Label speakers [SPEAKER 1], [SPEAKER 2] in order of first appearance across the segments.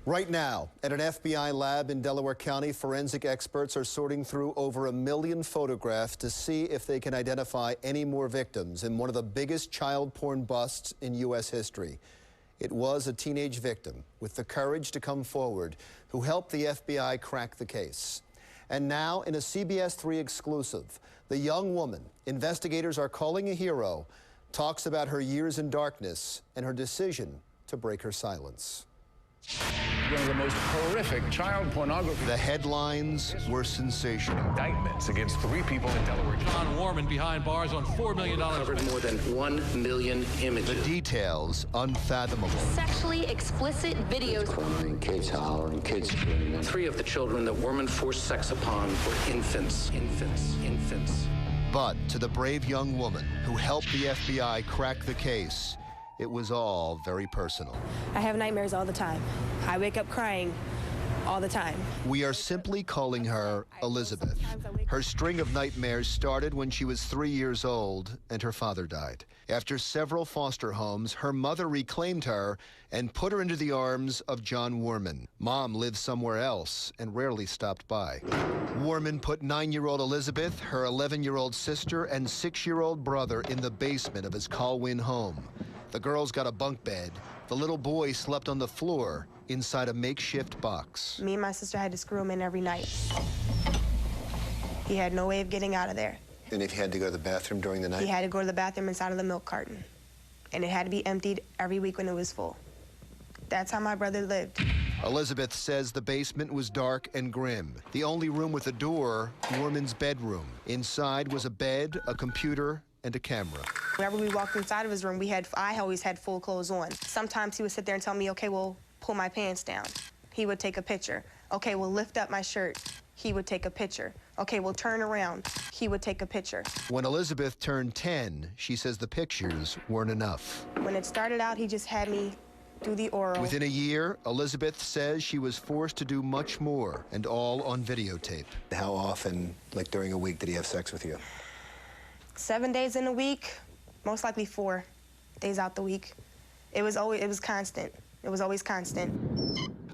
[SPEAKER 1] Right now, at an FBI lab in Delaware County, forensic experts are sorting through over 1 million photographs to see if they can identify any more victims in one of the biggest child porn busts in U.S. history. It was a teenage victim with the courage to come forward who helped the FBI crack the case. And now, in a CBS 3 exclusive, the young woman investigators are calling a hero talks about her years in darkness and her decision to break her silence.
[SPEAKER 2] One of the most horrific child pornography.
[SPEAKER 1] The headlines were sensational.
[SPEAKER 2] Indictments against 3 people in Delaware.
[SPEAKER 3] John Warman behind bars on $4 million.
[SPEAKER 4] Covered more than 1 million images.
[SPEAKER 1] The details unfathomable.
[SPEAKER 5] Sexually explicit videos.
[SPEAKER 4] Crying, kids hollering, kids screaming. 3 of the children that Warman forced sex upon were infants.
[SPEAKER 1] But to the brave young woman who helped the FBI crack the case, it was all very personal.
[SPEAKER 6] I have nightmares all the time. I wake up crying all the time.
[SPEAKER 1] We are simply calling her Elizabeth. Her string of nightmares started when she was 3 years old and her father died. After several foster homes, her mother reclaimed her and put her into the arms of John Warman. Mom lived somewhere else and rarely stopped by. Warman put 9-year-old Elizabeth, her 11-year-old sister, and 6-year-old brother in the basement of his Colwyn home. The girls got a bunk bed. The little boy slept on the floor inside a makeshift box.
[SPEAKER 6] Me and my sister had to screw him in every night. He had no way of getting out of there.
[SPEAKER 1] And if he had to go to the bathroom during the night?
[SPEAKER 6] He had to go to the bathroom inside of the milk carton. And it had to be emptied every week when it was full. That's how my brother lived.
[SPEAKER 1] Elizabeth says the basement was dark and grim. The only room with a door, Warman's bedroom. Inside was a bed, a computer, and a camera.
[SPEAKER 6] Whenever we walked inside of his room, I always had full clothes on. Sometimes he would sit there and tell me, okay, well, pull my pants down. He would take a picture. Okay, well, lift up my shirt. He would take a picture. Okay, well, turn around. He would take a picture.
[SPEAKER 1] When Elizabeth turned 10, she says the pictures weren't enough.
[SPEAKER 6] When it started out, he just had me do the oral.
[SPEAKER 1] Within a year, Elizabeth says she was forced to do much more, and all on videotape. How often, like during a week, did he have sex with you?
[SPEAKER 6] 7 days in a week, most likely 4 days out the week. It was constant. It was always constant.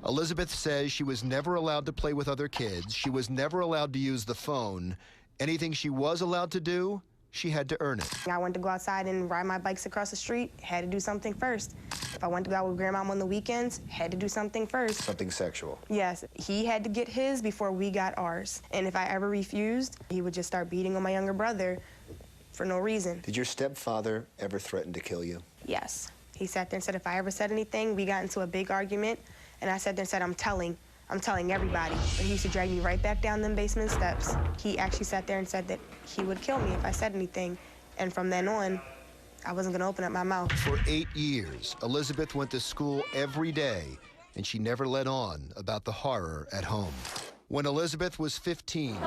[SPEAKER 1] Elizabeth says she was never allowed to play with other kids. She was never allowed to use the phone. Anything she was allowed to do, she had to earn it.
[SPEAKER 6] I wanted to go outside and ride my bikes across the street, had to do something first. If I wanted to go out with grandmom on the weekends, had to do something first.
[SPEAKER 1] Something sexual.
[SPEAKER 6] Yes, he had to get his before we got ours. And if I ever refused, he would just start beating on my younger brother for no reason.
[SPEAKER 1] Did your stepfather ever threaten to kill you?
[SPEAKER 6] Yes. He sat there and said if I ever said anything, we got into a big argument, and I sat there and said, I'm telling everybody. But he used to drag me right back down them basement steps. He actually sat there and said that he would kill me if I said anything. And from then on, I wasn't gonna open up my mouth.
[SPEAKER 1] For 8 years, Elizabeth went to school every day, and she never let on about the horror at home. When Elizabeth was 15,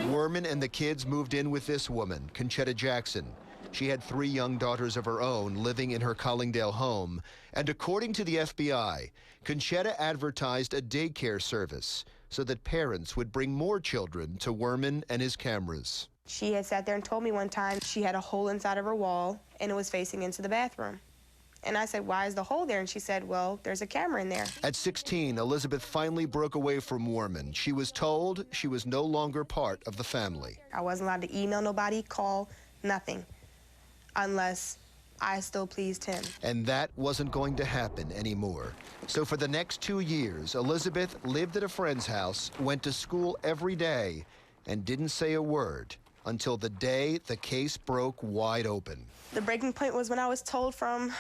[SPEAKER 1] Warman and the kids moved in with this woman, Conchetta Jackson. She had 3 young daughters of her own living in her Collingdale home. And according to the FBI, Conchetta advertised a daycare service so that parents would bring more children to Warman and his cameras.
[SPEAKER 6] She had sat there and told me one time she had a hole inside of her wall and it was facing into the bathroom. And I said, why is the hole there? And she said, well, there's a camera in there.
[SPEAKER 1] At 16, Elizabeth finally broke away from Warman. She was told she was no longer part of the family.
[SPEAKER 6] I wasn't allowed to email nobody, call, nothing, unless I still pleased him.
[SPEAKER 1] And that wasn't going to happen anymore. So for the next 2 years, Elizabeth lived at a friend's house, went to school every day, and didn't say a word until the day the case broke wide open.
[SPEAKER 6] The breaking point was when I was told from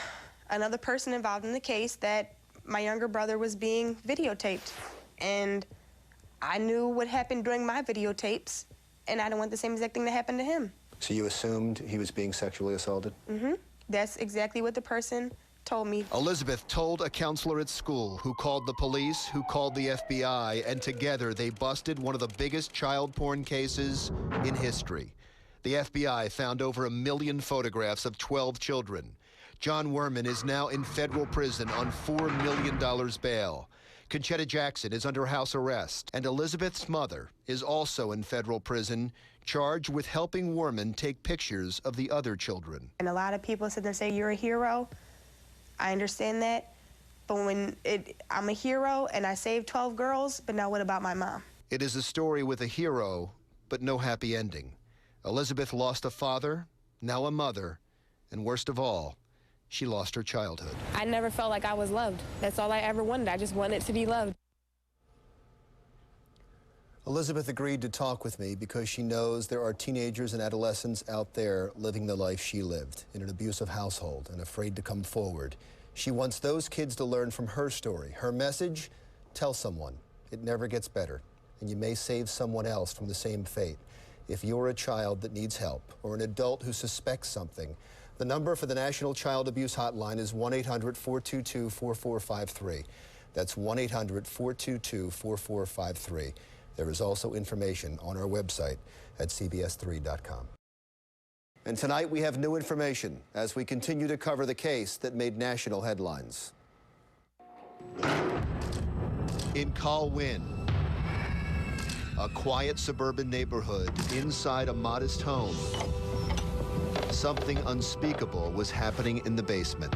[SPEAKER 6] another person involved in the case that my younger brother was being videotaped. And I knew what happened during my videotapes, and I didn't want the same exact thing to happen to him.
[SPEAKER 1] So you assumed he was being sexually assaulted?
[SPEAKER 6] Mm-hmm. That's exactly what the person told me.
[SPEAKER 1] Elizabeth told a counselor at school, who called the police, who called the FBI, and together they busted one of the biggest child porn cases in history. The FBI found over 1 million photographs of 12 children. John Warman is now in federal prison on $4 million bail. Conchetta Jackson is under house arrest, and Elizabeth's mother is also in federal prison, charged with helping Warman take pictures of the other children.
[SPEAKER 6] And a lot of people sit there and say, you're a hero. I understand that, But when I'm a hero and I saved 12 girls, but now what about my mom?
[SPEAKER 1] It is a story with a hero, but no happy ending. Elizabeth lost a father, now a mother, and worst of all, she lost her childhood.
[SPEAKER 6] I never felt like I was loved. That's all I ever wanted. I just wanted to be loved.
[SPEAKER 1] Elizabeth agreed to talk with me because she knows there are teenagers and adolescents out there living the life she lived in an abusive household and afraid to come forward. She wants those kids to learn from her story. Her message: tell someone. It never gets better, and you may save someone else from the same fate. If you're a child that needs help or an adult who suspects something, the number for the National Child Abuse Hotline is 1-800-422-4453. That's 1-800-422-4453. There is also information on our website at cbs3.com. And tonight we have new information as we continue to cover the case that made national headlines. In Colwyn, a quiet suburban neighborhood inside a modest home, something unspeakable was happening in the basement.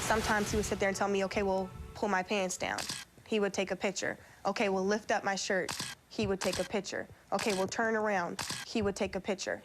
[SPEAKER 6] Sometimes he would sit there and tell me, okay, well, pull my pants down. He would take a picture. Okay, well, lift up my shirt. He would take a picture. Okay, well, turn around. He would take a picture.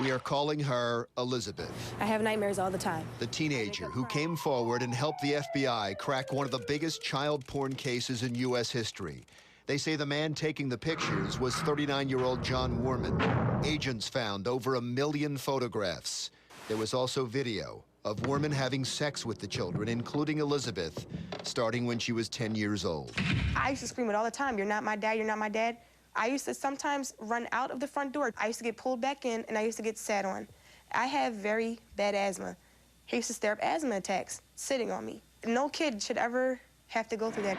[SPEAKER 1] We are calling her Elizabeth,
[SPEAKER 6] I have nightmares all the time.
[SPEAKER 1] the teenager who came forward and helped the FBI crack one of the biggest child porn cases in U.S. history. They say the man taking the pictures was 39-year-old John Worman. Agents found over 1 million photographs. There was also video of Worman having sex with the children, including Elizabeth, starting when she was 10 years old.
[SPEAKER 6] I used to scream it all the time. You're not my dad, you're not my dad. I used to sometimes run out of the front door. I used to get pulled back in, and I used to get sat on. I have very bad asthma. He used to stir up asthma attacks sitting on me. No kid should ever have to go through that.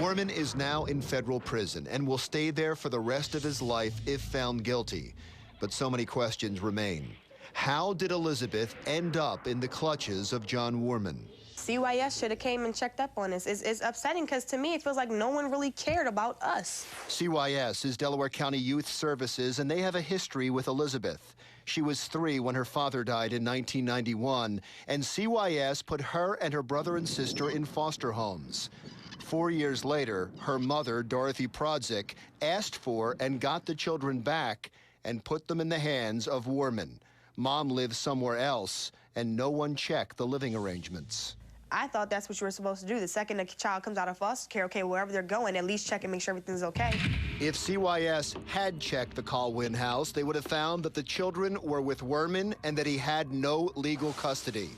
[SPEAKER 1] Worman is now in federal prison and will stay there for the rest of his life if found guilty. But so many questions remain. How did Elizabeth end up in the clutches of John Worman?
[SPEAKER 6] CYS should have came and checked up on us. It's upsetting because to me it feels like no one really cared about us.
[SPEAKER 1] CYS is Delaware County Youth Services, and they have a history with Elizabeth. She was 3 when her father died in 1991, and CYS put her and her brother and sister in foster homes. 4 years later, her mother, Dorothy Prodzik, asked for and got the children back and put them in the hands of Worman. Mom lives somewhere else, and no one checked the living arrangements.
[SPEAKER 6] I thought that's what you were supposed to do. The second a child comes out of foster care, okay, wherever they're going, at least check and make sure everything's okay.
[SPEAKER 1] If CYS had checked the Colwyn house, they would have found that the children were with Worman and that he had no legal custody.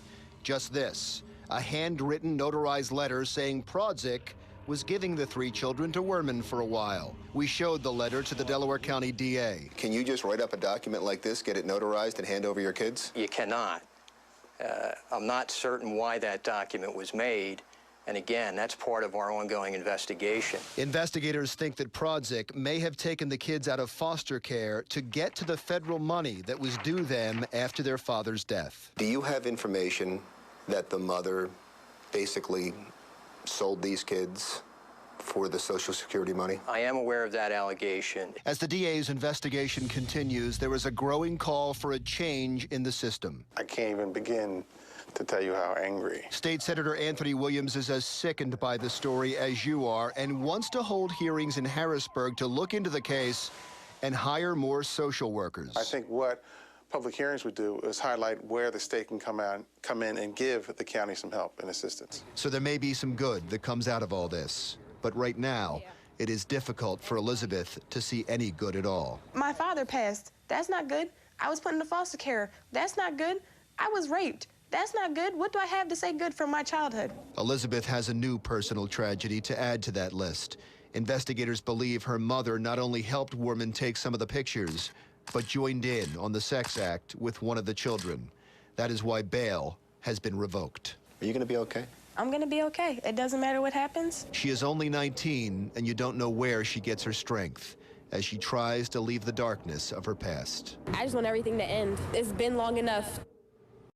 [SPEAKER 1] Just this, a handwritten notarized letter saying Prodzik was giving the 3 children to Worman for a while. We showed the letter to the Delaware County DA. Can you just write up a document like this, get it notarized, and hand over your kids?
[SPEAKER 7] You cannot. I'm not certain why that document was made, and again, that's part of our ongoing investigation.
[SPEAKER 1] Investigators think that Prodzik may have taken the kids out of foster care to get to the federal money that was due them after their father's death. Do you have information that the mother basically sold these kids for the Social Security money?
[SPEAKER 7] I am aware of that allegation.
[SPEAKER 1] As the DA's investigation continues, there is a growing call for a change in the system.
[SPEAKER 8] I can't even begin to tell you how angry.
[SPEAKER 1] State Senator Anthony Williams is as sickened by the story as you are and wants to hold hearings in Harrisburg to look into the case and hire more social workers.
[SPEAKER 8] I think what public hearings would do is highlight where the state can come in and give the county some help and assistance.
[SPEAKER 1] So there may be some good that comes out of all this. But right now, it is difficult for Elizabeth to see any good at all.
[SPEAKER 6] My father passed. That's not good. I was put into foster care. That's not good. I was raped. That's not good. What do I have to say good from my childhood?
[SPEAKER 1] Elizabeth has a new personal tragedy to add to that list. Investigators believe her mother not only helped Worman take some of the pictures, but joined in on the sex act with one of the children. That is why bail has been revoked. Are you going to be okay?
[SPEAKER 6] I'm going to be okay. It doesn't matter what happens.
[SPEAKER 1] She is only 19, and you don't know where she gets her strength as she tries to leave the darkness of her past.
[SPEAKER 6] I just want everything to end. It's been long enough.